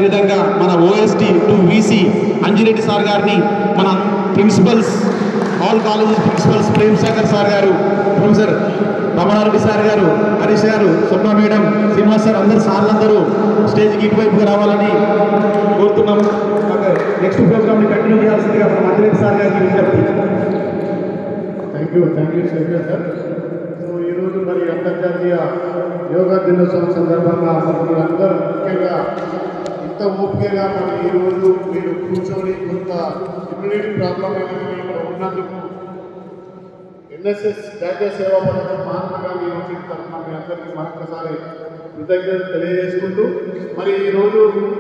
విధంగా మన OST to VC Anjireddy sir గారిని, మన principals all colleges principals Prem Sagar sir garu, professor Ramanareddy sir garu, Harish గారు, సుబ్బా మేడం, శ్రీనివాస్ సార్, అందరు సార్లందరూ స్టేజ్కి ఇటువైపుగా రావాలని కోరుతున్నాం. నెక్స్ట్ ప్రోగ్రామ్ని కంటిన్యూ చేయాల్సిందిగా మన అంజిరెడ్డి సార్ గారికి విజ్ఞప్తి. Thank you Shekhar sir. So ఈరోజు మరి అంతర్జాతీయ యోగా దినోత్సవం సందర్భంగా మరి అందరూ ముఖ్యంగా ఇంత ఓపికగా మరి ఈరోజు మీరు కూర్చొని కొంత ఇమ్యూనిటీ ప్రాబ్లం అనేది ఇక్కడ ఉన్నందుకు ఎన్ఎస్ఎస్ జాతీయ సేవా పథకం మహాత్మా గాంధీ యూనివర్సిటీ తరఫున మీ అందరికీ మరొకసారి కృతజ్ఞతలు తెలియజేసుకుంటూ, మరి ఈరోజు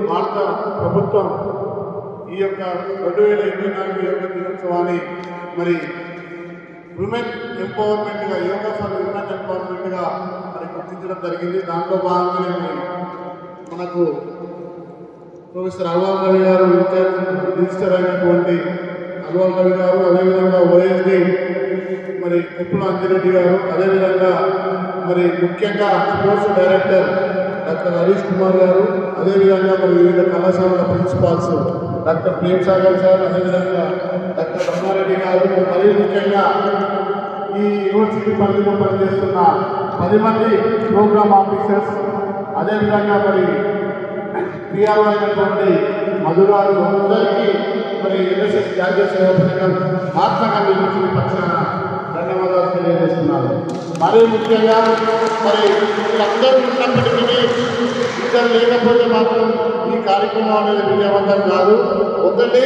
భారత ప్రభుత్వం ఈ యొక్క 2024 యోగా దినోత్సవాన్ని మరి విమెన్ ఎంపవర్మెంట్గా, యోగా ఫర్ విమెన్ ఎంపవర్మెంట్గా మరి గుర్తించడం జరిగింది. దాంట్లో భాగంగానే మరి మనకు ప్రొఫెసర్ అల్వాల్ రవి గారు, ఇన్ఛార్జ్ రిజిస్టర్ అయినటువంటి అల్వాల్ రవి గారు, అదేవిధంగా ఓఎస్డి మరి కుప్పుల అంజిరెడ్డి గారు, అదేవిధంగా మరి ముఖ్యంగా sports director doctor Harish Kumar garu, అదేవిధంగా మరి వివిధ కళాశాలల principals doctor Prem Sagar sir, అదేవిధంగా డాక్టర్ రమణారెడ్డి గారు, మరీ ముఖ్యంగా ఈ యూనివర్సిటీ పరిధిలో పనిచేస్తున్న 10 మంది ప్రోగ్రామ్ ఆఫీసర్స్, అదేవిధంగా మరి పిఆర్ఓ అయినటువంటి మధురాలు, అందరికీ మరి ఎన్ఎస్ఎస్ జాతీయ సేవా పథకం మహాత్మా గాంధీ యూనివర్సిటీ పక్షాన ధన్యవాదాలు తెలియజేస్తున్నారు. మరీ ముఖ్యంగా మరి వీళ్ళందరూ ఉన్నప్పటికీ ఇద్దరు లేకపోతే మాత్రం ఈ కార్యక్రమం అనేది విజయవంతం కాదు. ఒకటి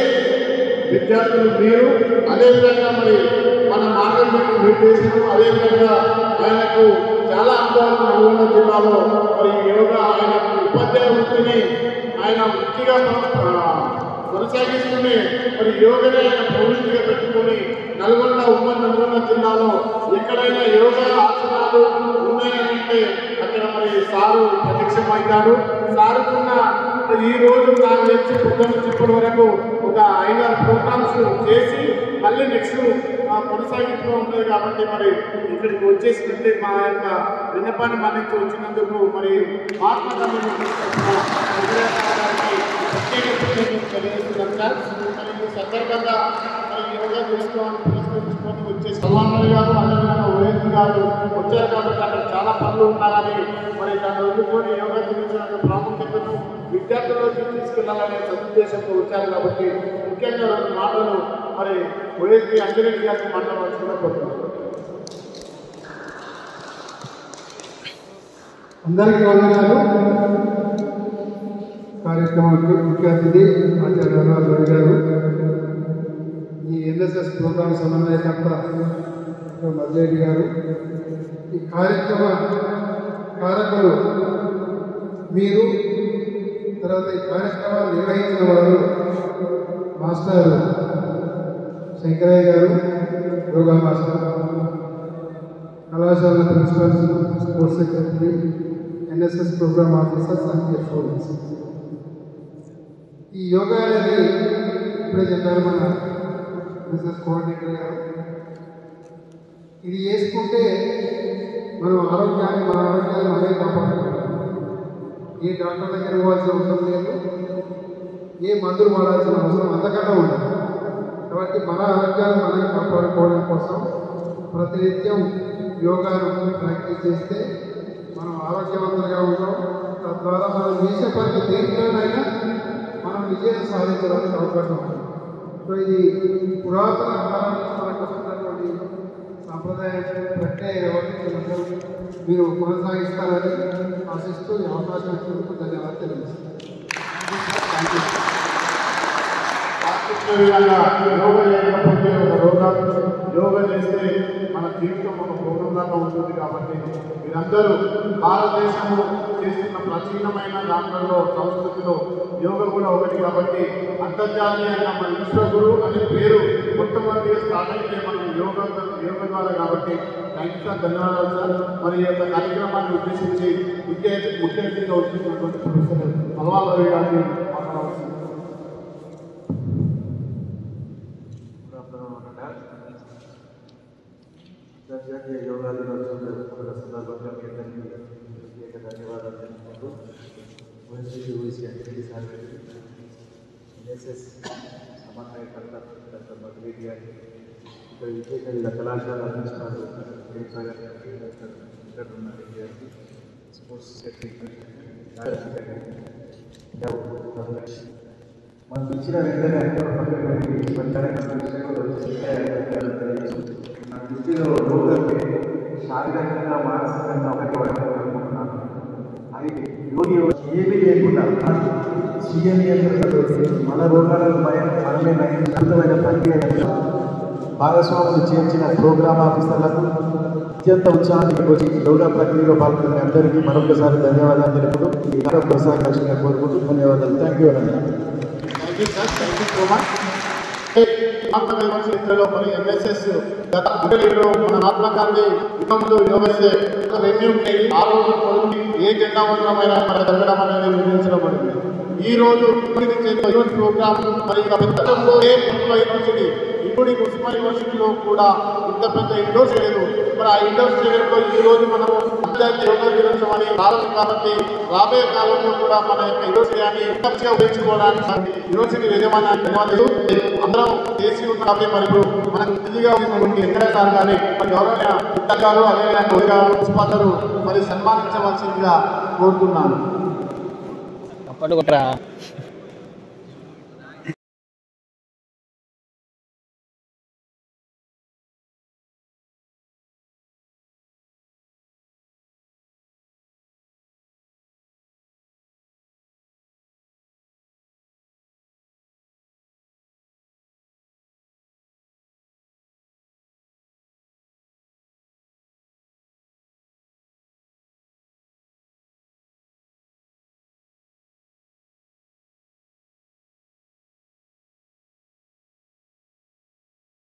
విద్యార్థులు మీరు, అదేవిధంగా మరి మన మార్గదర్శకులు నిర్దేశం, అదేవిధంగా ఆయనకు చాలా అనుభవం నల్గొండ జిల్లాలో మరి యోగా ఆయన ఉపాధ్యాయ వృత్తిని ఆయన వృత్తిగా కొనసాగిస్తూనే మరి యోగని ఆయన ప్రవృత్తిగా పెట్టుకొని ఉమ్మడి నల్గొండ జిల్లాలో ఎక్కడైనా యోగా ఆసనాలు ఉన్నాయంటే అక్కడ మరి సారు ప్రత్యక్షమవుతాడు. సారుకున్న ఈ రోజు నాకు తెలిసి పొద్దున్న నుంచి ఇప్పటి వరకు ఒక 5-6 ప్రోగ్రామ్స్ చేసి మళ్ళీ నెక్స్ట్ కొనసాగిస్తూ ఉంటుంది. కాబట్టి మరి ఇక్కడికి వచ్చేసినట్టే మా యొక్క విన్నపాన్ని మన్నించి వచ్చినందుకు మరి మహాత్మా గాంధీ తెలియజేస్తున్నాం సార్. మరి ఈ సందర్భంగా మరి యోగా దినోత్సవాన్ని పురస్కరించుకొని వచ్చే సల్మాన్ గారు, అదేవిధంగా ఓఎస్డి గారు వచ్చారు కాబట్టి అక్కడ చాలా పనులు ఉన్నాయని మరి దాన్ని వదులుకొని యోగా దినోత్సవం ప్రాముఖ్యతను విద్యార్థుల్లోకి తీసుకెళ్లాలనే సదుద్దేశంతో వచ్చారు. కాబట్టి ముఖ్యంగా 2 మాటలు మరి ఓఎస్డి అంజిరెడ్డి గారికి మాట్లాడవలసిందిగా కోరుతున్నాను. అందరికీ వందనాలు. కార్యక్రమానికి ముఖ్య అతిథి ఆచార్య అల్వాల్ రవి గారు, ఈ ఎన్ఎస్ఎస్ ప్రోగ్రాం సమన్వయకర్త మల్లేడి గారు, ఈ కార్యక్రమ కారకులు మీరు, తర్వాత ఈ కార్యక్రమాలు నిర్వహించిన వారు మాస్టర్ శంకరయ్య గారు, యోగా మాస్టర్, కళాశాల principals, sports secretary, NSS program officers and students. ఈ యోగా అనేది ఇప్పుడే చెప్పారు మన బిజినెస్ కోఆర్డినేటర్ గారు, ఇది చేసుకుంటే మన ఆరోగ్యాన్ని మనమే కాపాడుకోవాలి. ఏ డాక్టర్ దగ్గర పోవాల్సిన అవసరం లేదు, ఏ మందులు వాడాల్సిన అవసరం అంతకన్నా ఉండదు. కాబట్టి మన ఆరోగ్యాన్ని మనం కాపాడుకోవడం కోసం ప్రతినిత్యం యోగాను ప్రాక్టీస్ చేస్తే మనం ఆరోగ్యవంతంగా ఉంటాం. తద్వారా మనం చేసే పనికి దేనిలోనైనా మనం విజయం సాధించడానికి అవకాశం ఉంటుంది. సో ఇది పురాతన కాలం నుంచి మనకు వస్తున్నటువంటి సాంప్రదాయ ప్రక్రియ కాబట్టి మీరు కొనసాగిస్తారని ఆశిస్తూ ఈ అవకాశం ఇచ్చినందుకు ధన్యవాదాలు తెలియజేస్తాను. యోగా చేయకపోతే ఒక రోగం, యోగా చేస్తే మన జీవితం ఒక ప్రోగ్రాంగా ఉంటుంది. కాబట్టి మీరందరూ భారతదేశము చేస్తున్న ప్రాచీనమైన దాంట్లో సంస్కృతిలో యోగా కూడా ఒకటి. కాబట్టి అంతర్జాతీయంగా మన విశ్వగురు అనే పేరు మొట్టమొదటిగా స్టార్ట్ అయితే మనం యోగా ద్వారా. కాబట్టి థ్యాంక్ యూ సార్, ధన్యవాదాలు సార్. మరి ఈ యొక్క కార్యక్రమాన్ని ఉద్దేశించి ముఖ్య అతిథిగా వచ్చినటువంటి ప్రొఫెసర్ అల్వాల్ రవి గారిని మాట్లాడవలసింది. అంతర్జాతీయ యోగా దినోత్సవం జరుపుకున్న సందర్భంగా మీ అందరికీ ప్రత్యేక ధన్యవాదాలు తెలుపుకుంటూ ఎస్పెషల్లీ ఊసి అంజరెడ్డి సార్ గారికి, ఎన్ఎస్ఎస్ సమన్వయకర్త డాక్టర్ మధురెడ్డి గారికి, ఇక్కడ విజయకళ కళాశాల ప్రిన్సిపాల్ ప్రేమ్సాగర్ గారికి, డాక్టర్ వెంకటరమణారెడ్డి గారికి, స్పోర్ట్స్ సెక్రటరీ మనకు ఇచ్చిన వెంటనే నా దృష్టిలో యోగాకి శారీరకంగా మానసికంగా ఒకటి అనుకుంటున్నాను. అది యోగి ఏమీ లేకుండా స్వీయ నియంత్రణతో మన రోగాలకు మనమే అద్భుతమైన ప్రక్రియ భాగస్వాములు చేర్చిన ప్రోగ్రామ్ ఆఫీసర్లకు అత్యంత ఉత్సాహానికి వచ్చి యోగా ప్రక్రియలో పాల్గొనే అందరికీ మరొకసారి ధన్యవాదాలు తెలుపుతూ ఈ కార్యక్రమం కొనసాగాల్సిందిగా కోరుకుంటూ ధన్యవాదాలు. థ్యాంక్ యూ అండి. Thank you sir, thank you so much. మరి ఎంఎస్ఎస్ గత లో మన మహాత్మా గాంధీ యుగంలో యోగస్తే రెన్యూ ఆ రోజు పొంది ఏ జెండా వందరమైన మన జరగడం అనేది నిర్ణయించబడింది. ఈ రోజు ప్రోగ్రామ్ మరి యూనివర్సిటీ ఇప్పుడు ఉస్మాన్ యూనివర్సిటీలో కూడా ఇంత పెద్ద ఇండోర్ స్టేడియం, మరి ఆ ఇండోర్ స్టేడియంలో ఈ రోజు మనము అంతర్జాతీయ యోగా దినోత్సవం అని ప్రారంభం కాబట్టి రాబోయే కాలంలో కూడా మన యొక్క ఇండోర్ స్టేడియాన్ని మంచిగా ఉపయోగించుకోవడానికి యూనివర్సిటీ యజమానాన్ని ధన్యవాదాలు. అందరం చేసి ఉన్న కాబట్టి మరి ఇప్పుడు మనకు బిజీగా ఉన్నటువంటి వెంకయ్య సార్ గారి మరి గౌరవనీయ గారు అదేవిధంగా ప్రిన్సిపాల్ మరి సన్మానించవలసిందిగా కోరుతున్నాను.